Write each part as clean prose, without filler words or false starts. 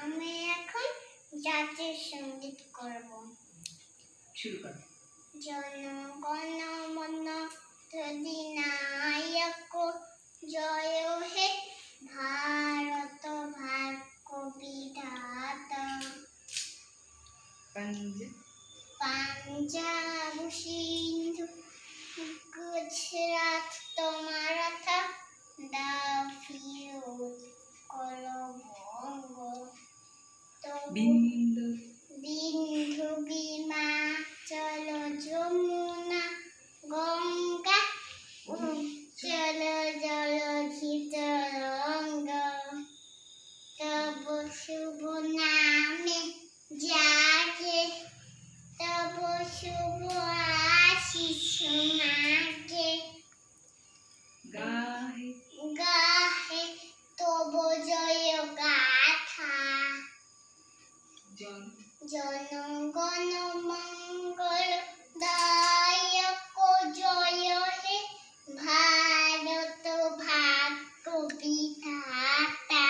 আমি এখন জাতীয় সঙ্গীত করব। শুরু কর। জনগণ মন অধিনায়ক জয় হে ভারত ভাগ্য বিধাতা। পাঞ্জাব সিন্ধু গুজরাট মারাঠা দাফিউ কলবঙ্গ বিন্দু বিন্ধু বিমাচল যমুনা গঙ্গা উচ্চল জলধি তরঙ্গ তব শুভ নামে জাগে তব শুভ আশিস মাগে গাহে গাহে তব জয় গাথা। জনগণ মঙ্গল দায়ক জয় হে ভারত ভাগ্য বিধাতা।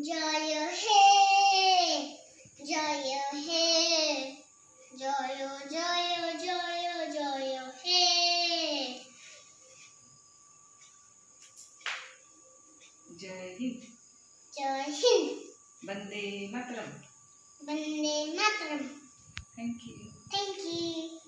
জয় হে জয় হে জয় জয় জয় জয় হে। জয় হিন্দ। জয় হিন্দ। বন্দে মাতরম। বন্দে মাতরম। Thank you. Thank you.